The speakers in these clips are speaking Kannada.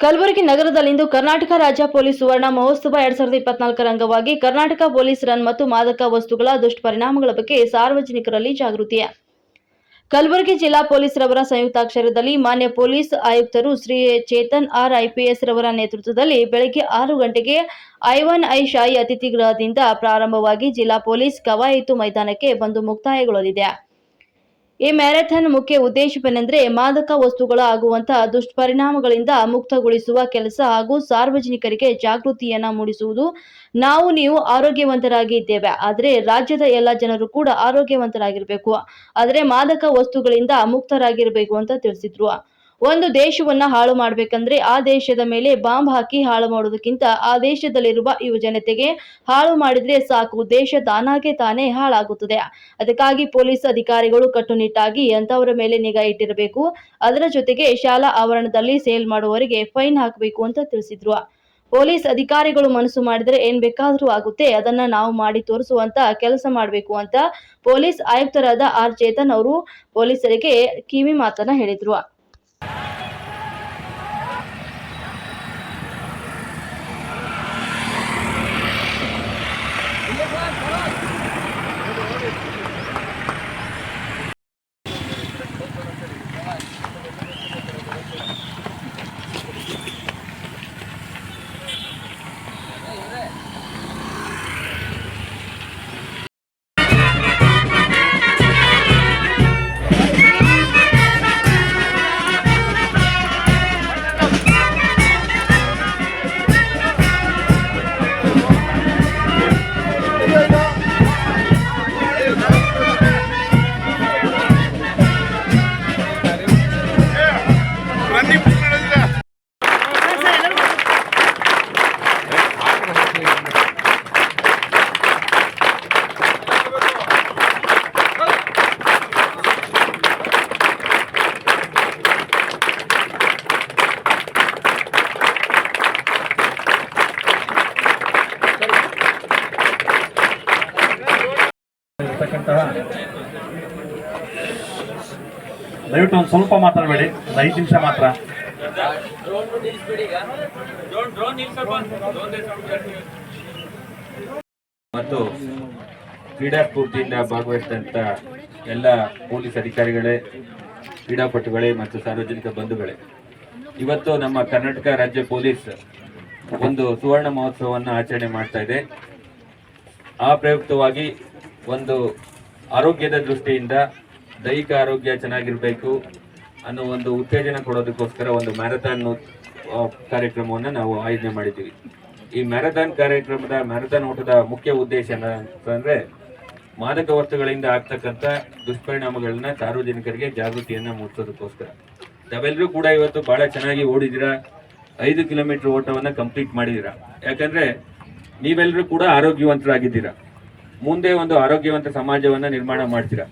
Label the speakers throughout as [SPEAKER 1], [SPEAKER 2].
[SPEAKER 1] ಕಲಬುರಗಿ ನಗರದಲ್ಲಿಂದು ಕರ್ನಾಟಕ ರಾಜ್ಯ ಪೊಲೀಸ್ ಸುವರ್ಣ ಮಹೋತ್ಸವ 2024ರ ಅಂಗವಾಗಿ ಕರ್ನಾಟಕ ಪೊಲೀಸ್ ರನ್ ಮತ್ತು ಮಾದಕ ವಸ್ತುಗಳ ದುಷ್ಪರಿಣಾಮಗಳ ಬಗ್ಗೆ ಸಾರ್ವಜನಿಕರಲ್ಲಿ ಜಾಗೃತಿ. ಕಲಬುರಗಿ ಜಿಲ್ಲಾ ಪೊಲೀಸ್ ರವರ ಸಂಯುಕ್ತಾಕ್ಷರದಲ್ಲಿ ಮಾನ್ಯ ಪೊಲೀಸ್ ಆಯುಕ್ತರು ಶ್ರೀ ಚೇತನ್ ಆರ್ ಐಪಿಎಸ್ ರವರ ನೇತೃತ್ವದಲ್ಲಿ ಬೆಳಗ್ಗೆ 6 ಗಂಟೆಗೆ ಐ ಶಾಹಿ ಅತಿಥಿ ಗೃಹದಿಂದ ಪ್ರಾರಂಭವಾಗಿ ಜಿಲ್ಲಾ ಪೊಲೀಸ್ ಕವಾಯತು ಮೈದಾನಕ್ಕೆ ಬಂದು ಮುಕ್ತಾಯಗೊಳ್ಳಲಿದೆ. ಈ ಮ್ಯಾರಥಾನ್ ಮುಖ್ಯ ಉದ್ದೇಶವೇನೆಂದರೆ ಮಾದಕ ವಸ್ತುಗಳ ಆಗುವಂತಹ ದುಷ್ಪರಿಣಾಮಗಳಿಂದ ಮುಕ್ತಗೊಳಿಸುವ ಕೆಲಸ ಹಾಗೂ ಸಾರ್ವಜನಿಕರಿಗೆ ಜಾಗೃತಿಯನ್ನ ಮೂಡಿಸುವುದು. ನೀವು ಆರೋಗ್ಯವಂತರಾಗಿ ಇದ್ದೇವೆ, ಆದರೆ ರಾಜ್ಯದ ಎಲ್ಲ ಜನರು ಕೂಡ ಆರೋಗ್ಯವಂತರಾಗಿರಬೇಕು, ಆದರೆ ಮಾದಕ ವಸ್ತುಗಳಿಂದ ಮುಕ್ತರಾಗಿರಬೇಕು ಅಂತ ತಿಳಿಸಿದ್ರು. ಒಂದು ದೇಶವನ್ನ ಹಾಳು ಮಾಡಬೇಕಂದ್ರೆ ಆ ದೇಶದ ಮೇಲೆ ಬಾಂಬ್ ಹಾಕಿ ಹಾಳು ಮಾಡೋದಕ್ಕಿಂತ ಆ ದೇಶದಲ್ಲಿರುವ ಯುವ ಜನತೆಗೆ ಹಾಳು ಮಾಡಿದ್ರೆ ಸಾಕು, ದೇಶ ತಾನಾಗೆ ತಾನೇ ಹಾಳಾಗುತ್ತದೆ. ಅದಕ್ಕಾಗಿ ಪೊಲೀಸ್ ಅಧಿಕಾರಿಗಳು ಕಟ್ಟುನಿಟ್ಟಾಗಿ ಅಂತವರ ಮೇಲೆ ನಿಗಾ ಇಟ್ಟಿರಬೇಕು. ಅದರ ಜೊತೆಗೆ ಶಾಲಾ ಆವರಣದಲ್ಲಿ ಸೇಲ್ ಮಾಡುವವರಿಗೆ ಫೈನ್ ಹಾಕಬೇಕು ಅಂತ ತಿಳಿಸಿದ್ರು. ಪೊಲೀಸ್ ಅಧಿಕಾರಿಗಳು ಮನಸ್ಸು ಮಾಡಿದ್ರೆ ಏನ್ ಬೇಕಾದ್ರೂ ಆಗುತ್ತೆ, ಅದನ್ನ ನಾವು ಮಾಡಿ ತೋರಿಸುವಂತ ಕೆಲಸ ಮಾಡಬೇಕು ಅಂತ ಪೊಲೀಸ್ ಆಯುಕ್ತರಾದ ಆರ್ ಚೇತನ್ ಅವರು ಪೊಲೀಸರಿಗೆ ಕಿವಿ ಮಾತನ್ನ ಹೇಳಿದ್ರು.
[SPEAKER 2] ದಯವಿಟ್ಟು ಒಂದು ಸ್ವಲ್ಪ ಮಾತಾಡಬೇಡಿ, 5 ನಿಮಿಷ ಮಾತ್ರ.
[SPEAKER 3] ಮತ್ತು ಕ್ರೀಡಾ ಸ್ಫೂರ್ತಿಯಿಂದ ಭಾಗವಹಿಸಿದಂಥ ಎಲ್ಲ ಪೊಲೀಸ್ ಅಧಿಕಾರಿಗಳೇ, ಕ್ರೀಡಾಪಟುಗಳೇ ಮತ್ತು ಸಾರ್ವಜನಿಕ ಬಂಧುಗಳೇ, ಇವತ್ತು ನಮ್ಮ ಕರ್ನಾಟಕ ರಾಜ್ಯ ಪೊಲೀಸ್ ಒಂದು ಸುವರ್ಣ ಮಹೋತ್ಸವವನ್ನು ಆಚರಣೆ ಮಾಡ್ತಾ ಇದೆ. ಆ ಪ್ರಯುಕ್ತವಾಗಿ ಒಂದು ಆರೋಗ್ಯದ ದೃಷ್ಟಿಯಿಂದ ದೈಹಿಕ ಆರೋಗ್ಯ ಚೆನ್ನಾಗಿರಬೇಕು ಅನ್ನೋ ಒಂದು ಉತ್ತೇಜನ ಕೊಡೋದಕ್ಕೋಸ್ಕರ ಒಂದು ಮ್ಯಾರಥಾನ್ ಕಾರ್ಯಕ್ರಮವನ್ನು ನಾವು ಆಯೋಜನೆ ಮಾಡಿದ್ದೀವಿ. ಈ ಮ್ಯಾರಥಾನ್ ಓಟದ ಮುಖ್ಯ ಉದ್ದೇಶ ಅಂತಂದರೆ ಮಾದಕ ವಸ್ತುಗಳಿಂದ ಆಗ್ತಕ್ಕಂಥ ದುಷ್ಪರಿಣಾಮಗಳನ್ನ ಸಾರ್ವಜನಿಕರಿಗೆ ಜಾಗೃತಿಯನ್ನು ಮೂಡಿಸೋದಕ್ಕೋಸ್ಕರ. ತಾವೆಲ್ಲರೂ ಕೂಡ ಇವತ್ತು ಭಾಳ ಚೆನ್ನಾಗಿ ಓಡಿದ್ದೀರಾ, 5 ಕಿಲೋಮೀಟರ್ ಓಟವನ್ನು ಕಂಪ್ಲೀಟ್ ಮಾಡಿದ್ದೀರಾ. ಯಾಕಂದರೆ ನೀವೆಲ್ಲರೂ ಕೂಡ ಆರೋಗ್ಯವಂತರಾಗಿದ್ದೀರಾ. ಮುಂದೆ ಒಂದು ಆರೋಗ್ಯವಂತ ಸಮಾಜವನ್ನು ನಿರ್ಮಾಣ ಮಾಡ್ತೀರಾ.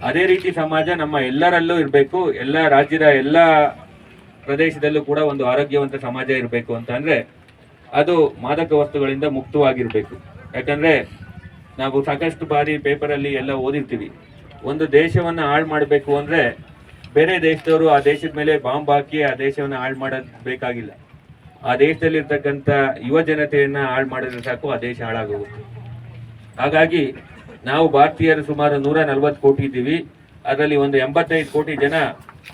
[SPEAKER 3] ಅದೇ ರೀತಿ ಸಮಾಜ ನಮ್ಮ ಎಲ್ಲರಲ್ಲೂ ಇರಬೇಕು, ಎಲ್ಲ ರಾಜ್ಯದ ಎಲ್ಲ ಪ್ರದೇಶದಲ್ಲೂ ಕೂಡ ಒಂದು ಆರೋಗ್ಯವಂತ ಸಮಾಜ ಇರಬೇಕು ಅಂತ ಅಂದರೆ ಅದು ಮಾದಕ ವಸ್ತುಗಳಿಂದ ಮುಕ್ತವಾಗಿರಬೇಕು. ಯಾಕಂದರೆ ನಾವು ಸಾಕಷ್ಟು ಬಾರಿ ಪೇಪರಲ್ಲಿ ಎಲ್ಲ ಓದಿರ್ತೀವಿ, ಒಂದು ದೇಶವನ್ನು ಹಾಳು ಮಾಡಬೇಕು ಅಂದರೆ ಬೇರೆ ದೇಶದವರು ಆ ದೇಶದ ಮೇಲೆ ಬಾಂಬ್ ಹಾಕಿ ಆ ದೇಶವನ್ನು ಹಾಳು ಮಾಡೋದು ಬೇಕಾಗಿಲ್ಲ. ಆ ದೇಶದಲ್ಲಿರ್ತಕ್ಕಂಥ ಯುವ ಜನತೆಯನ್ನು ಹಾಳು ಮಾಡಿದ್ರೆ ಸಾಕು, ಆ ದೇಶ ಹಾಳಾಗೋಗುತ್ತೆ. ಹಾಗಾಗಿ ನಾವು ಭಾರತೀಯರು ಸುಮಾರು 140 ಕೋಟಿ ಇದ್ದೀವಿ. ಅದರಲ್ಲಿ ಒಂದು 85 ಕೋಟಿ ಜನ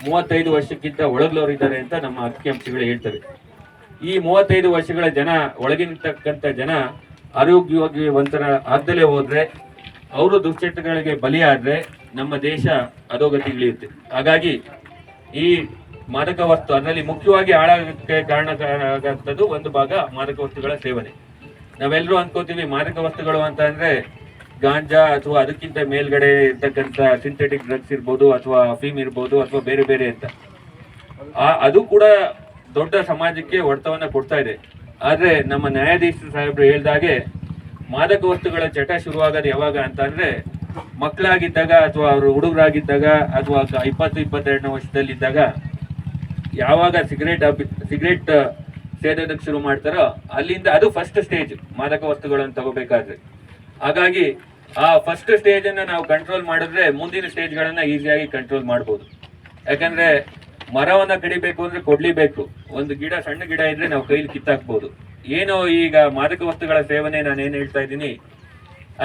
[SPEAKER 3] 35 ವರ್ಷಕ್ಕಿಂತ ಒಳಗ್ಲವರಿದ್ದಾರೆ ಅಂತ ನಮ್ಮ ಅಂಕಿಅಂಶಗಳು ಹೇಳ್ತವೆ. ಈ 35 ವರ್ಷಗಳ ಜನ ಒಳಗಿರ್ತಕ್ಕಂಥ ಜನ ಆರೋಗ್ಯವಂತರ ಆಗದಲೇ ಹೋದ್ರೆ, ಅವರು ದುಶ್ಚಟಗಳಿಗೆ ಬಲಿಯಾದರೆ ನಮ್ಮ ದೇಶ ಅಧೋಗತಿಗಿಳಿಯುತ್ತೆ. ಹಾಗಾಗಿ ಈ ಮಾದಕ ವಸ್ತು ಅದರಲ್ಲಿ ಮುಖ್ಯವಾಗಿ ಹಾಳಾಗಕ್ಕೆ ಕಾರಣವಾಗಂಥದ್ದು ಒಂದು ಭಾಗ ಮಾದಕ ವಸ್ತುಗಳ ಸೇವನೆ. ನಾವೆಲ್ಲರೂ ಅನ್ಕೋತೀವಿ ಮಾದಕ ವಸ್ತುಗಳು ಅಂತ ಅಂದ್ರೆ ಗಾಂಜಾ ಅಥವಾ ಅದಕ್ಕಿಂತ ಮೇಲ್ಗಡೆ ಇರ್ತಕ್ಕಂಥ ಸಿಂಥೆಟಿಕ್ ಡ್ರಗ್ಸ್ ಇರ್ಬೋದು, ಅಥವಾ ಅಫೀಮ್ ಇರ್ಬೋದು, ಅಥವಾ ಬೇರೆ ಬೇರೆ ಅಂತ. ಅದು ಕೂಡ ದೊಡ್ಡ ಸಮಾಜಕ್ಕೆ ಹೊಡೆತವನ್ನ ಕೊಡ್ತಾ ಇದೆ. ಆದ್ರೆ ನಮ್ಮ ನ್ಯಾಯಾಧೀಶರು ಸಾಹೇಬರು ಹೇಳ್ದಾಗೆ ಮಾದಕ ವಸ್ತುಗಳ ಚಟ ಶುರುವಾಗೋದು ಯಾವಾಗ ಅಂತ ಅಂದ್ರೆ ಮಕ್ಕಳಾಗಿದ್ದಾಗ, ಅಥವಾ ಅವರು ಹುಡುಗರಾಗಿದ್ದಾಗ, ಅಥವಾ 20-22 ವರ್ಷದಲ್ಲಿದ್ದಾಗ ಯಾವಾಗ ಸಿಗರೇಟ್ ಸೇದೋದಕ್ಕೆ ಶುರು ಮಾಡ್ತಾರೋ ಅಲ್ಲಿಂದ ಅದು ಫಸ್ಟ್ ಸ್ಟೇಜ್ ಮಾದಕ ವಸ್ತುಗಳನ್ನು ತಗೋಬೇಕಾದ್ರೆ. ಹಾಗಾಗಿ ಆ ಫಸ್ಟ್ ಸ್ಟೇಜ್ ಅನ್ನ ನಾವು ಕಂಟ್ರೋಲ್ ಮಾಡಿದ್ರೆ ಮುಂದಿನ ಸ್ಟೇಜ್ಗಳನ್ನ ಈಸಿಯಾಗಿ ಕಂಟ್ರೋಲ್ ಮಾಡ್ಬೋದು. ಯಾಕಂದ್ರೆ ಮರವನ್ನ ಕಡಿಬೇಕು ಅಂದ್ರೆ ಕೊಡ್ಲಿಬೇಕು. ಒಂದು ಗಿಡ, ಸಣ್ಣ ಗಿಡ ಇದ್ರೆ ನಾವು ಕೈಲಿ ಕಿತ್ತಾಕ್ಬೋದು. ಏನೋ ಈಗ ಮಾದಕ ವಸ್ತುಗಳ ಸೇವನೆ, ನಾನು ಏನ್ ಹೇಳ್ತಾ ಇದ್ದೀನಿ,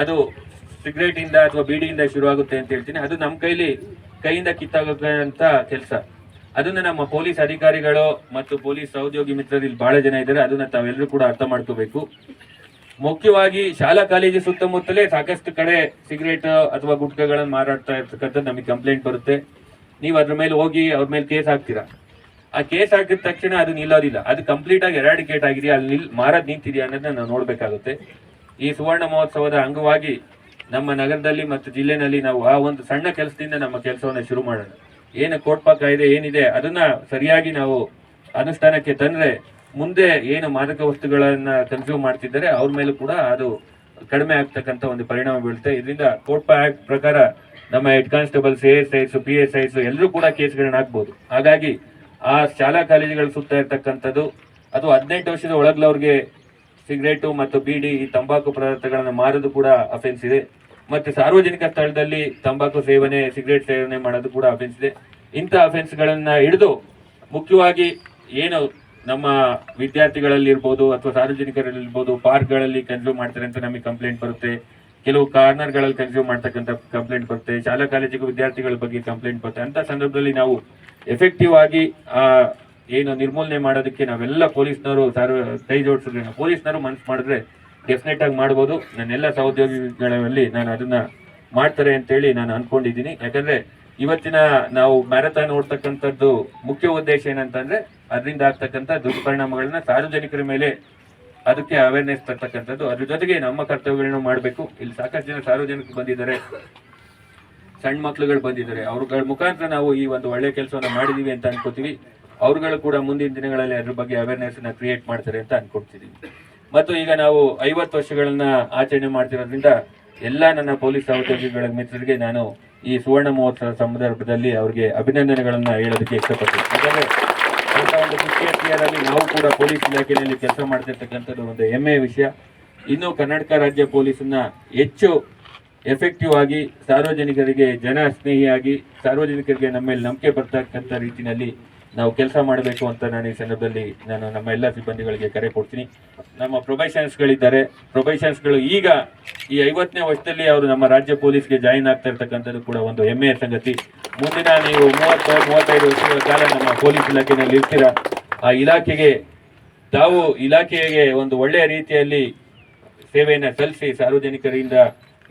[SPEAKER 3] ಅದು ಸಿಗರೇಟ್ ಇಂದ ಅಥವಾ ಬೀಡಿಯಿಂದ ಶುರು ಆಗುತ್ತೆ ಅಂತ ಹೇಳ್ತೀನಿ. ಅದು ನಮ್ಮ ಕೈಯಿಂದ ಕಿತ್ತಾಗಂತ ಕೆಲಸ. ಅದನ್ನ ನಮ್ಮ ಪೊಲೀಸ್ ಅಧಿಕಾರಿಗಳು ಮತ್ತು ಪೊಲೀಸ್ ಸಹೋದ್ಯೋಗಿ ಮಿತ್ರರು ಇಲ್ಲಿ ಬಹಳ ಜನ ಇದ್ದಾರೆ. ಅದನ್ನ ತಾವೆಲ್ಲರೂ ಕೂಡ ಅರ್ಥ ಮಾಡ್ಕೋಬೇಕು. ಮುಖ್ಯವಾಗಿ ಶಾಲಾ ಕಾಲೇಜು ಸುತ್ತಮುತ್ತಲೇ ಸಾಕಷ್ಟು ಕಡೆ ಸಿಗರೇಟ್ ಅಥವಾ ಗುಟ್ಕಗಳನ್ನು ಮಾರಾಡ್ತಾ ಇರ್ತಕ್ಕಂಥದ್ದು ನಮಗೆ ಕಂಪ್ಲೇಂಟ್ ಬರುತ್ತೆ. ನೀವು ಅದ್ರ ಮೇಲೆ ಹೋಗಿ ಅವ್ರ ಮೇಲೆ ಕೇಸ್ ಹಾಕ್ತೀರಾ. ಆ ಕೇಸ್ ಹಾಕಿದ ತಕ್ಷಣ ಅದು ನಿಲ್ಲೋದಿಲ್ಲ. ಅದು ಕಂಪ್ಲೀಟ್ ಆಗಿ ಎರಾಡಿಕೇಟ್ ಆಗಿದೆಯಾ, ಅಲ್ಲಿ ಮಾರದ್ ನಿಂತಿದೆಯಾ ಅನ್ನೋದನ್ನ ನಾವು ನೋಡ್ಬೇಕಾಗುತ್ತೆ. ಈ ಸುವರ್ಣ ಮಹೋತ್ಸವದ ಅಂಗವಾಗಿ ನಮ್ಮ ನಗರದಲ್ಲಿ ಮತ್ತು ಜಿಲ್ಲೆನಲ್ಲಿ ನಾವು ಆ ಒಂದು ಸಣ್ಣ ಕೆಲಸದಿಂದ ನಮ್ಮ ಕೆಲಸವನ್ನ ಶುರು ಮಾಡೋಣ. ಏನು ಕೋಟ್ಪಾ ಕಾಯ್ದೆ ಏನಿದೆ ಅದನ್ನ ಸರಿಯಾಗಿ ನಾವು ಅನುಷ್ಠಾನಕ್ಕೆ ತಂದ್ರೆ ಮುಂದೆ ಏನು ಮಾದಕ ವಸ್ತುಗಳನ್ನ ಕನ್ಸ್ಯೂಮ್ ಮಾಡ್ತಿದ್ದಾರೆ ಅವ್ರ ಮೇಲೂ ಕೂಡ ಅದು ಕಡಿಮೆ ಆಗ್ತಕ್ಕಂಥ ಒಂದು ಪರಿಣಾಮ ಬೀಳುತ್ತೆ. ಇದರಿಂದ ಕೋಟ್ಪಾ ಆಕ್ಟ್ ಪ್ರಕಾರ ನಮ್ಮ ಹೆಡ್ ಕಾನ್ಸ್ಟೇಬಲ್ಸ್, ASIs, PSIs ಎಲ್ಲರೂ ಕೂಡ ಕೇಸ್ಗಳನ್ನ ಹಾಕ್ಬೋದು. ಹಾಗಾಗಿ ಆ ಶಾಲಾ ಕಾಲೇಜುಗಳ ಸುತ್ತ ಇರ್ತಕ್ಕಂಥದ್ದು ಅದು 18 ವರ್ಷದ ಒಳಗ್ಲವ್ರಿಗೆ ಸಿಗರೇಟು ಮತ್ತು ಬೀಡಿ, ಈ ತಂಬಾಕು ಪದಾರ್ಥಗಳನ್ನ ಮಾರೋದು ಕೂಡ ಅಫೆನ್ಸ್ ಇದೆ. ಮತ್ತೆ ಸಾರ್ವಜನಿಕ ಸ್ಥಳದಲ್ಲಿ ತಂಬಾಕು ಸೇವನೆ, ಸಿಗರೇಟ್ ಸೇವನೆ ಮಾಡೋದು ಕೂಡ ಅಫೆನ್ಸ್ ಇದೆ. ಇಂಥ ಅಫೆನ್ಸ್ಗಳನ್ನ ಹಿಡಿದು ಮುಖ್ಯವಾಗಿ ಏನು ನಮ್ಮ ವಿದ್ಯಾರ್ಥಿಗಳಲ್ಲಿ ಇರ್ಬೋದು ಅಥವಾ ಸಾರ್ವಜನಿಕರಲ್ಲಿ ಇರ್ಬೋದು, ಪಾರ್ಕ್ಗಳಲ್ಲಿ ಕನ್ಸ್ಯೂಮ್ ಮಾಡ್ತಾರೆ ಅಂತ ನಮಗೆ ಕಂಪ್ಲೇಂಟ್ ಬರುತ್ತೆ. ಕೆಲವು ಕಾರ್ನರ್ಗಳಲ್ಲಿ ಕನ್ಸ್ಯೂಮ್ ಮಾಡ್ತಕ್ಕಂಥ ಕಂಪ್ಲೇಂಟ್ ಬರುತ್ತೆ. ಶಾಲಾ ಕಾಲೇಜಿಗೆ ವಿದ್ಯಾರ್ಥಿಗಳ ಬಗ್ಗೆ ಕಂಪ್ಲೇಂಟ್ ಬರುತ್ತೆ. ಅಂತ ಸಂದರ್ಭದಲ್ಲಿ ನಾವು ಎಫೆಕ್ಟಿವ್ ಆಗಿ ಏನು ನಿರ್ಮೂಲನೆ ಮಾಡೋದಕ್ಕೆ ನಾವೆಲ್ಲ ಪೊಲೀಸ್ನವರು ಕೈ ಜೋಡಿಸಿದ್ರೆ, ಪೊಲೀಸ್ನವರು ಮನಸ್ಸು ಮಾಡಿದ್ರೆ ಡೆಫಿನೆಟ್ ಆಗಿ ಮಾಡ್ಬೋದು. ನನ್ನೆಲ್ಲ ಸಹೋದ್ಯೋಗಿಗಳಲ್ಲಿ ನಾನು ಅದನ್ನ ಮಾಡ್ತಾರೆ ಅಂತೇಳಿ ನಾನು ಅನ್ಕೊಂಡಿದ್ದೀನಿ. ಯಾಕಂದ್ರೆ ಇವತ್ತಿನ ನಾವು ಮ್ಯಾರಥಾನ್ ಓಡ್ತಕ್ಕಂಥದ್ದು ಮುಖ್ಯ ಉದ್ದೇಶ ಏನಂತಂದ್ರೆ ಅದರಿಂದ ಆಗ್ತಕ್ಕಂಥ ದುಷ್ಪರಿಣಾಮಗಳನ್ನ ಸಾರ್ವಜನಿಕರ ಮೇಲೆ ಅದಕ್ಕೆ ಅವೇರ್ನೆಸ್ ತರ್ತಕ್ಕಂಥದ್ದು. ಅದ್ರ ಜೊತೆಗೆ ನಮ್ಮ ಕರ್ತವ್ಯಗಳನ್ನ ಮಾಡಬೇಕು. ಇಲ್ಲಿ ಸಾಕಷ್ಟು ಜನ ಸಾರ್ವಜನಿಕರು ಬಂದಿದ್ದಾರೆ, ಸಣ್ಣ ಮಕ್ಳುಗಳು ಬಂದಿದ್ದಾರೆ. ಅವ್ರಗಳ ಮುಖಾಂತರ ನಾವು ಈ ಒಂದು ಒಳ್ಳೆ ಕೆಲಸವನ್ನ ಮಾಡಿದೀವಿ ಅಂತ ಅನ್ಕೋತೀವಿ. ಅವ್ರುಗಳು ಕೂಡ ಮುಂದಿನ ದಿನಗಳಲ್ಲಿ ಅದ್ರ ಬಗ್ಗೆ ಅವೇರ್ನೆಸ್ ನ ಕ್ರಿಯೇಟ್ ಮಾಡ್ತಾರೆ ಅಂತ ಅನ್ಕೊಡ್ತಿದೀವಿ. ಮತ್ತು ಈಗ ನಾವು 50 ವರ್ಷಗಳನ್ನ ಆಚರಣೆ ಮಾಡ್ತಿರೋದ್ರಿಂದ ಎಲ್ಲ ನನ್ನ ಪೊಲೀಸ್ ಸಹೋದ್ಯೋಗಿಗಳ ಮಿತ್ರರಿಗೆ ನಾನು ಈ ಸುವರ್ಣ ಮಹೋತ್ಸವ ಸಂದರ್ಭದಲ್ಲಿ ಅವ್ರಿಗೆ ಅಭಿನಂದನೆಗಳನ್ನ ಹೇಳೋದಕ್ಕೆ ಇಷ್ಟಪಡ್ತೀನಿ. ಯಾಕಂದ್ರೆ ಅಂತ ಒಂದು 50th year ಅಲ್ಲಿ ನಾವು ಕೂಡ ಪೊಲೀಸ್ ಇಲಾಖೆಯಲ್ಲಿ ಕೆಲಸ ಮಾಡ್ತಿರ್ತಕ್ಕಂಥದ್ದು ಒಂದು ಹೆಮ್ಮೆಯ ವಿಷಯ. ಇನ್ನು ಕರ್ನಾಟಕ ರಾಜ್ಯ ಪೊಲೀಸನ್ನ ಹೆಚ್ಚು ಎಫೆಕ್ಟಿವ್ ಆಗಿ ಸಾರ್ವಜನಿಕರಿಗೆ ಜನ ಸ್ನೇಹಿಯಾಗಿ ಸಾರ್ವಜನಿಕರಿಗೆ ನಮ್ಮ ಮೇಲೆ ನಂಬಿಕೆ ಬರ್ತಕ್ಕಂಥ ರೀತಿಯಲ್ಲಿ ನಾವು ಕೆಲಸ ಮಾಡಬೇಕು ಅಂತ ನಾನು ಈ ಸಂದರ್ಭದಲ್ಲಿ ನಮ್ಮ ಎಲ್ಲ ಸಿಬ್ಬಂದಿಗಳಿಗೆ ಕರೆ ಕೊಡ್ತೀನಿ. ನಮ್ಮ ಪ್ರೊಬೈಷನ್ಸ್ಗಳಿದ್ದಾರೆ. ಪ್ರೊಬೈಷನ್ಸ್ಗಳು ಈಗ ಈ 50ನೇ ವರ್ಷದಲ್ಲಿ ಅವರು ನಮ್ಮ ರಾಜ್ಯ ಪೊಲೀಸ್ಗೆ ಜಾಯಿನ್ ಆಗ್ತಾ ಇರ್ತಕ್ಕಂಥದ್ದು ಕೂಡ ಒಂದು ಹೆಮ್ಮೆಯ ಸಂಗತಿ. ಮುಂದಿನ ನೀವು 30-35 ವರ್ಷಗಳ ಕಾಲ ನಮ್ಮ ಪೊಲೀಸ್ ಇಲಾಖೆಯಲ್ಲಿ ಇರ್ತೀರಾ. ಆ ಇಲಾಖೆಗೆ ಒಂದು ಒಳ್ಳೆಯ ರೀತಿಯಲ್ಲಿ ಸೇವೆಯನ್ನು ಸಲ್ಲಿಸಿ ಸಾರ್ವಜನಿಕರಿಂದ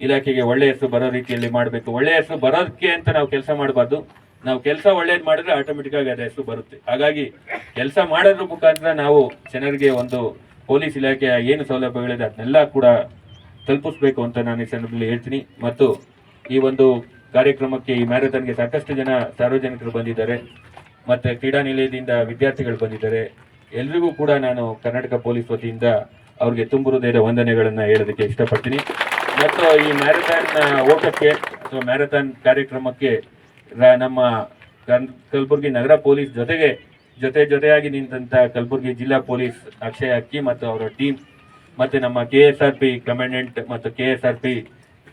[SPEAKER 3] ಇಲಾಖೆಗೆ ಒಳ್ಳೆಯ ಹೆಸರು ಬರೋ ರೀತಿಯಲ್ಲಿ ಮಾಡಬೇಕು. ಒಳ್ಳೆಯ ಹೆಸರು ಬರೋದಕ್ಕೆ ಅಂತ ನಾವು ಕೆಲಸ ಮಾಡಬಾರ್ದು. ನಾವು ಕೆಲಸ ಒಳ್ಳೇದು ಮಾಡಿದ್ರೆ ಆಟೋಮೆಟಿಕ್ ಆಗಿ ಅದ ಹೆಸರು ಬರುತ್ತೆ. ಹಾಗಾಗಿ ಕೆಲಸ ಮಾಡೋದ್ರ ಮುಖಾಂತರ ನಾವು ಜನರಿಗೆ ಒಂದು ಪೊಲೀಸ್ ಇಲಾಖೆಯ ಏನು ಸೌಲಭ್ಯಗಳಿದೆ ಅದನ್ನೆಲ್ಲ ಕೂಡ ತಲುಪಿಸ್ಬೇಕು ಅಂತ ನಾನು ಈ ಸಂದರ್ಭದಲ್ಲಿ ಹೇಳ್ತೀನಿ. ಮತ್ತು ಈ ಒಂದು ಕಾರ್ಯಕ್ರಮಕ್ಕೆ, ಈ ಮ್ಯಾರಥಾನ್ಗೆ ಸಾಕಷ್ಟು ಜನ ಸಾರ್ವಜನಿಕರು ಬಂದಿದ್ದಾರೆ. ಮತ್ತೆ ಕ್ರೀಡಾ ನಿಲಯದಿಂದ ವಿದ್ಯಾರ್ಥಿಗಳು ಬಂದಿದ್ದಾರೆ. ಎಲ್ರಿಗೂ ಕೂಡ ನಾನು ಕರ್ನಾಟಕ ಪೊಲೀಸ್ ವತಿಯಿಂದ ಅವ್ರಿಗೆ ತುಂಬು ಹೃದಯದ ವಂದನೆಗಳನ್ನ ಹೇಳೋದಕ್ಕೆ ಇಷ್ಟಪಡ್ತೀನಿ. ಮತ್ತು ಈ ಮ್ಯಾರಥಾನ್ ಓಟಕ್ಕೆ ಅಥವಾ ಮ್ಯಾರಥಾನ್ ಕಾರ್ಯಕ್ರಮಕ್ಕೆ ನಮ್ಮ ಕಲಬುರಗಿ ನಗರ ಪೊಲೀಸ್ ಜೊತೆಯಾಗಿ ನಿಂತ ಕಲಬುರಗಿ ಜಿಲ್ಲಾ ಪೊಲೀಸ್ ಅಕ್ಷಯ್ ಅಕ್ಕಿ ಮತ್ತು ಅವರ ಟೀಮ್, ಮತ್ತೆ ನಮ್ಮ KSRP ಕಮಾಂಡೆಂಟ್ ಮತ್ತು KSRP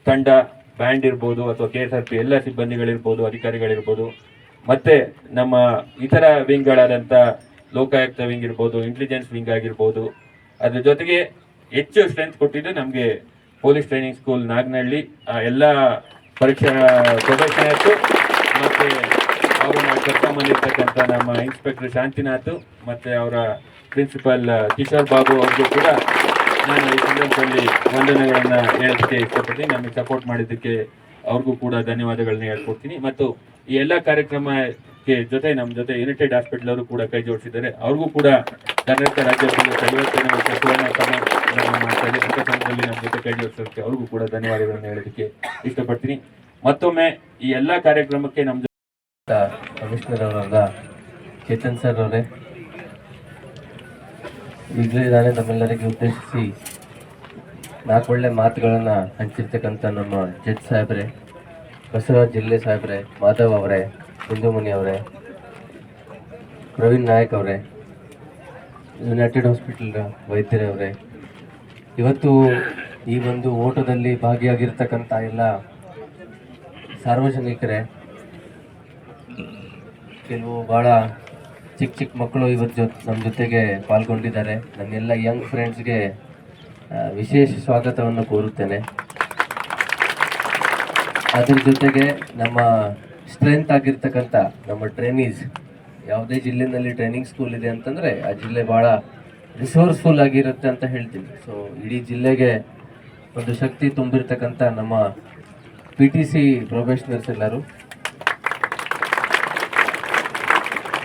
[SPEAKER 3] ತಂಡ, ಬ್ಯಾಂಡ್ ಇರ್ಬೋದು ಅಥವಾ KSRP ಎಲ್ಲ ಸಿಬ್ಬಂದಿಗಳಿರ್ಬೋದು, ಅಧಿಕಾರಿಗಳಿರ್ಬೋದು, ಮತ್ತೆ ನಮ್ಮ ಇತರ ವಿಂಗ್ಗಳಾದಂಥ ಲೋಕಾಯುಕ್ತ ವಿಂಗ್ ಇರ್ಬೋದು, ಇಂಟೆಲಿಜೆನ್ಸ್ ವಿಂಗ್ ಆಗಿರ್ಬೋದು. ಅದ್ರ ಜೊತೆಗೆ ಹೆಚ್ಚು ಸ್ಟ್ರೆಂತ್ ಕೊಟ್ಟಿದ್ದು ನಮಗೆ ಪೊಲೀಸ್ ಟ್ರೈನಿಂಗ್ ಸ್ಕೂಲ್ ನಾಗನಹಳ್ಳಿ ಎಲ್ಲ ಪ್ರೊಬೆಷನರ್ಸ್ ಮತ್ತೆ ಅವ್ರನ್ನ ಕರ್ಕೊಂಬಂದಿರ್ತಕ್ಕಂಥ ನಮ್ಮ ಇನ್ಸ್ಪೆಕ್ಟರ್ ಶಾಂತಿನಾಥ್ ಮತ್ತೆ ಅವರ ಪ್ರಿನ್ಸಿಪಲ್ ಕಿಶೋರ್ ಬಾಬು ಅವ್ರಿಗೂ ಕೂಡ ನಾನು ಈ ಸಂದರ್ಭದಲ್ಲಿ ವಂದನೆಗಳನ್ನ ಹೇಳೋದಕ್ಕೆ ಇಷ್ಟಪಡ್ತೀನಿ. ನಮಗೆ ಸಪೋರ್ಟ್ ಮಾಡಿದ್ದಕ್ಕೆ ಅವ್ರಿಗೂ ಕೂಡ ಧನ್ಯವಾದಗಳನ್ನ ಹೇಳ್ಕೊಡ್ತೀನಿ. ಮತ್ತು ಈ ಎಲ್ಲ ಕಾರ್ಯಕ್ರಮಕ್ಕೆ ನಮ್ಮ ಜೊತೆ ಯುನೈಟೆಡ್ ಹಾಸ್ಪಿಟಲ್ ಅವರು ಕೂಡ ಕೈ ಜೋಡಿಸಿದ್ದಾರೆ. ಅವ್ರಿಗೂ ಕೂಡ ಕರ್ನಾಟಕ ರಾಜ್ಯ ಪೊಲೀಸ್ 50ನೇ ವರ್ಷ ಸುವರ್ಣ ಮಾಡ್ತಾ ಇದೆ ಸಂದರ್ಭದಲ್ಲಿ ನಮ್ಮ ಜೊತೆ ಕೈ ಜೋಡಿಸೋದಕ್ಕೆ ಅವ್ರಿಗೂ ಕೂಡ ಧನ್ಯವಾದಗಳನ್ನ ಹೇಳೋದಕ್ಕೆ ಇಷ್ಟಪಡ್ತೀನಿ. ಮತ್ತೊಮ್ಮೆ ಈ ಎಲ್ಲ ಕಾರ್ಯಕ್ರಮಕ್ಕೆ ನಮ್ಮ
[SPEAKER 4] ಕಮಿಷನರ್ ಅವರಾದ ಚೇತನ್ ಸರ್ ಅವರೇ, ಈಗಲೇ ನಾನೇ ನಮ್ಮೆಲ್ಲರಿಗೆ ಉದ್ದೇಶಿಸಿ 4 ಒಳ್ಳೆ ಮಾತುಗಳನ್ನು ಹಂಚಿರ್ತಕ್ಕಂಥ ನಮ್ಮ ಜಡ್ಜ್ ಸಾಹೇಬ್ರೆ, ಬಸವರಾಜ್ ಜಿಲ್ಲೆ ಸಾಹೇಬ್ರೆ, ಮಾಧವ್ ಅವರೇ, ಬಿಂದುಮಣಿ ಅವರೇ, ಪ್ರವೀಣ್ ನಾಯಕ್ ಅವರೇ, ಯುನೈಟೆಡ್ ಹಾಸ್ಪಿಟಲ್ ವೈದ್ಯರೇ ಅವರೇ, ಇವತ್ತು ಈ ಒಂದು ಓಟದಲ್ಲಿ ಭಾಗಿಯಾಗಿರ್ತಕ್ಕಂಥ ಎಲ್ಲ ಸಾರ್ವಜನಿಕರೇ, ಕೆಲವು ಭಾಳ ಚಿಕ್ಕ ಚಿಕ್ಕ ಮಕ್ಕಳು ಇವತ್ತು ನಮ್ಮ ಜೊತೆಗೆ ಪಾಲ್ಗೊಂಡಿದ್ದಾರೆ. ನನ್ನೆಲ್ಲ ಯಂಗ್ ಫ್ರೆಂಡ್ಸ್ಗೆ ವಿಶೇಷ ಸ್ವಾಗತವನ್ನು ಕೋರುತ್ತೇನೆ. ಅದ್ರ ಜೊತೆಗೆ ನಮ್ಮ ಸ್ಟ್ರೆಂತ್ ಆಗಿರ್ತಕ್ಕಂಥ ನಮ್ಮ ಟ್ರೈನೀಸ್, ಯಾವುದೇ ಜಿಲ್ಲೆಯಲ್ಲಿ ಟ್ರೈನಿಂಗ್ ಸ್ಕೂಲ್ ಇದೆ ಅಂತಂದರೆ ಆ ಜಿಲ್ಲೆ ಭಾಳ ರಿಸೋರ್ಸ್ಫುಲ್ ಆಗಿರುತ್ತೆ ಅಂತ ಹೇಳ್ತೀನಿ. ಸೊ ಇಡೀ ಜಿಲ್ಲೆಗೆ ಒಂದು ಶಕ್ತಿ ತುಂಬಿರ್ತಕ್ಕಂಥ ನಮ್ಮ PTC ಪ್ರೊಫೆಷನಲ್ಸ್ ಎಲ್ಲರೂ,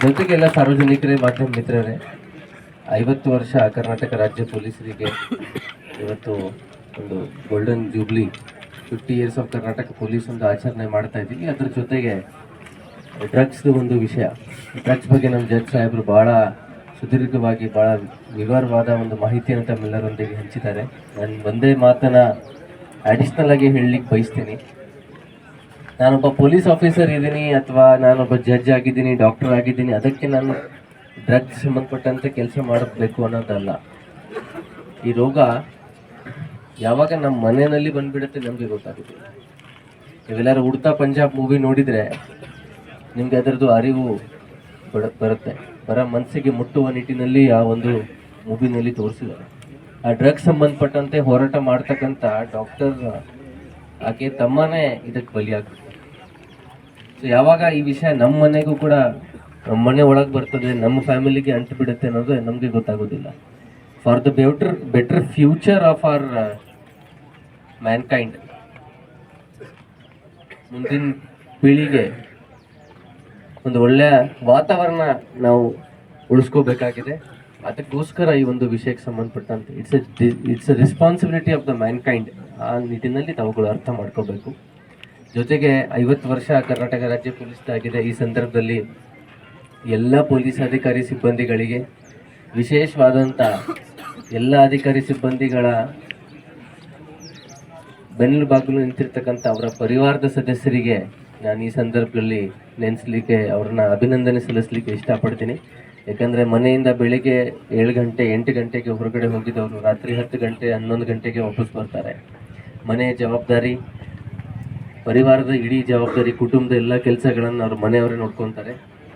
[SPEAKER 4] ಜೊತೆಗೆಲ್ಲ ಸಾರ್ವಜನಿಕರೇ, ಮಾಧ್ಯಮ ಮಿತ್ರರೇ, 50 ವರ್ಷ ಕರ್ನಾಟಕ ರಾಜ್ಯ ಪೊಲೀಸರಿಗೆ ಇವತ್ತು ಒಂದು golden jubilee 50 years of Karnataka police ಒಂದು ಆಚರಣೆ ಮಾಡ್ತಾ ಇದ್ದೀವಿ. ಅದ್ರ ಜೊತೆಗೆ ಡ್ರಗ್ಸ್ದು ಒಂದು ವಿಷಯ, ಡ್ರಗ್ಸ್ ಬಗ್ಗೆ ನಮ್ಮ ಜಡ್ಜ್ ಸಾಹೇಬರು ಭಾಳ ಸುದೀರ್ಘವಾಗಿ ಭಾಳ ವಿವರವಾದ ಒಂದು ಮಾಹಿತಿಯನ್ನು ತಮ್ಮೆಲ್ಲರೊಂದಿಗೆ ಹಂಚಿದ್ದಾರೆ. ನಾನು ಒಂದೇ ಮಾತನ್ನು ಅಡಿಷ್ನಲ್ ಆಗಿ ಹೇಳಲಿಕ್ಕೆ ಬಯಸ್ತೀನಿ. ನಾನೊಬ್ಬ ಪೊಲೀಸ್ ಆಫೀಸರ್ ಇದ್ದೀನಿ ಅಥವಾ ನಾನೊಬ್ಬ ಜಡ್ಜ್ ಆಗಿದ್ದೀನಿ, ಡಾಕ್ಟರ್ ಆಗಿದ್ದೀನಿ, ಅದಕ್ಕೆ ನಾನು ಡ್ರಗ್ಸ್ ಸಂಬಂಧಪಟ್ಟಂತೆ ಕೆಲಸ ಮಾಡಬೇಕು ಅನ್ನೋದಲ್ಲ. ಈ ರೋಗ ಯಾವಾಗ ನಮ್ಮ ಮನೆಯಲ್ಲಿ ಬಂದುಬಿಡುತ್ತೆ ನಮಗೆ ಗೊತ್ತಾಗೋದಿಲ್ಲ. ನೀವೆಲ್ಲರೂ ಉಡ್ತಾ ಪಂಜಾಬ್ ಮೂವಿ ನೋಡಿದರೆ ನಿಮಗೆ ಅದರದ್ದು ಅರಿವು ಬರುತ್ತೆ. ಮನಸ್ಸಿಗೆ ಮುಟ್ಟುವ ನಿಟ್ಟಿನಲ್ಲಿ ಆ ಒಂದು ಮೂವಿನಲ್ಲಿ ತೋರಿಸಿದ್ದಾರೆ. ಆ ಡ್ರಗ್ಸ್ ಸಂಬಂಧಪಟ್ಟಂತೆ ಹೋರಾಟ ಮಾಡ್ತಕ್ಕಂಥ ಡಾಕ್ಟರ್ ಆಕೆ ತಮ್ಮನೇ ಇದಕ್ಕೆ ಬಲಿಯಾಗುತ್ತೆ. ಸೊ ಯಾವಾಗ ಈ ವಿಷಯ ನಮ್ಮ ಮನೆಗೂ ಕೂಡ, ನಮ್ಮ ಮನೆ ಒಳಗೆ ಬರ್ತದೆ, ನಮ್ಮ ಫ್ಯಾಮಿಲಿಗೆ ಅಂಟು ಬಿಡುತ್ತೆ ಅನ್ನೋದು ನಮಗೆ ಗೊತ್ತಾಗೋದಿಲ್ಲ. For the better future of our Mankind, ಮುಂದಿನ ಪೀಳಿಗೆ ಒಂದು ಒಳ್ಳೆಯ ವಾತಾವರಣ ನಾವು ಉಳಿಸ್ಕೋಬೇಕಾಗಿದೆ. ಅದಕ್ಕೋಸ್ಕರ ಈ ಒಂದು ವಿಷಯಕ್ಕೆ ಸಂಬಂಧಪಟ್ಟಂತೆ it's A responsibility of the Mankind. ಆ ನಿಟ್ಟಿನಲ್ಲಿ ತಾವುಗಳು ಅರ್ಥ ಮಾಡ್ಕೋಬೇಕು. ಜೊತೆಗೆ 50 ವರ್ಷ ಕರ್ನಾಟಕ ರಾಜ್ಯ ಪೊಲೀಸ್ದಾಗಿದೆ. ಈ ಸಂದರ್ಭದಲ್ಲಿ ಎಲ್ಲ ಪೊಲೀಸ್ ಅಧಿಕಾರಿ ಸಿಬ್ಬಂದಿಗಳಿಗೆ, ವಿಶೇಷವಾದಂಥ ಎಲ್ಲ ಅಧಿಕಾರಿ ಸಿಬ್ಬಂದಿಗಳ ಬೆನ್ನೆಲುಬಾಗಲು ನಿಂತಿರ್ತಕ್ಕಂಥ ಅವರ ಪರಿವಾರದ ಸದಸ್ಯರಿಗೆ ನಾನು ಈ ಸಂದರ್ಭದಲ್ಲಿ ನೆನೆಸಲಿಕ್ಕೆ, ಅವ್ರನ್ನ ಅಭಿನಂದನೆ ಸಲ್ಲಿಸಲಿಕ್ಕೆ ಇಷ್ಟಪಡ್ತೀನಿ. ಯಾಕಂದರೆ ಮನೆಯಿಂದ ಬೆಳಿಗ್ಗೆ 7 ಗಂಟೆ 8 ಗಂಟೆಗೆ ಹೊರಗಡೆ ಹೋಗಿದ್ದವರು ರಾತ್ರಿ 10 ಗಂಟೆ 11 ಗಂಟೆಗೆ ವಾಪಸ್ ಬರ್ತಾರೆ. ಮನೆಯ ಜವಾಬ್ದಾರಿ, ಪರಿವಾರದ ಇಡೀ ಜವಾಬ್ದಾರಿ, ಕುಟುಂಬದ ಎಲ್ಲ ಕೆಲಸಗಳನ್ನು ಅವ್ರ ಮನೆಯವರೇ ನೋಡ್ಕೊತಾರೆ.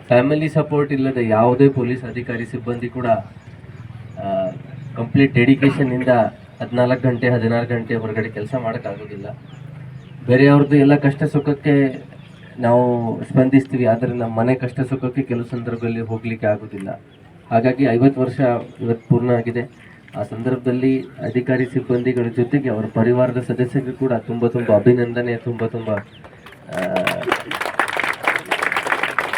[SPEAKER 4] ಫ್ಯಾಮಿಲಿ ಸಪೋರ್ಟ್ ಇಲ್ಲದೆ ಯಾವುದೇ ಪೊಲೀಸ್ ಅಧಿಕಾರಿ ಸಿಬ್ಬಂದಿ ಕೂಡ ಕಂಪ್ಲೀಟ್ ಡೆಡಿಕೇಶನ್ನಿಂದ 14 ಗಂಟೆ 16 ಗಂಟೆ ಹೊರಗಡೆ ಕೆಲಸ ಮಾಡೋಕ್ಕಾಗೋದಿಲ್ಲ. ಬೇರೆಯವ್ರದ್ದು ಎಲ್ಲ ಕಷ್ಟ ಸುಖಕ್ಕೆ ನಾವು ಸ್ಪಂದಿಸ್ತೀವಿ, ಆದರೆ ನಮ್ಮ ಮನೆ ಕಷ್ಟ ಸುಖಕ್ಕೆ ಕೆಲವು ಸಂದರ್ಭದಲ್ಲಿ ಹೋಗಲಿಕ್ಕೆ ಆಗೋದಿಲ್ಲ. ಹಾಗಾಗಿ 50 ವರ್ಷ ಇವತ್ತು ಪೂರ್ಣ ಆಗಿದೆ. ಆ ಸಂದರ್ಭದಲ್ಲಿ ಅಧಿಕಾರಿ ಸಿಬ್ಬಂದಿಗಳ ಜೊತೆಗೆ ಅವರ ಪರಿವಾರದ ಸದಸ್ಯರಿಗೂ ಕೂಡ ತುಂಬ ಅಭಿನಂದನೆ, ತುಂಬ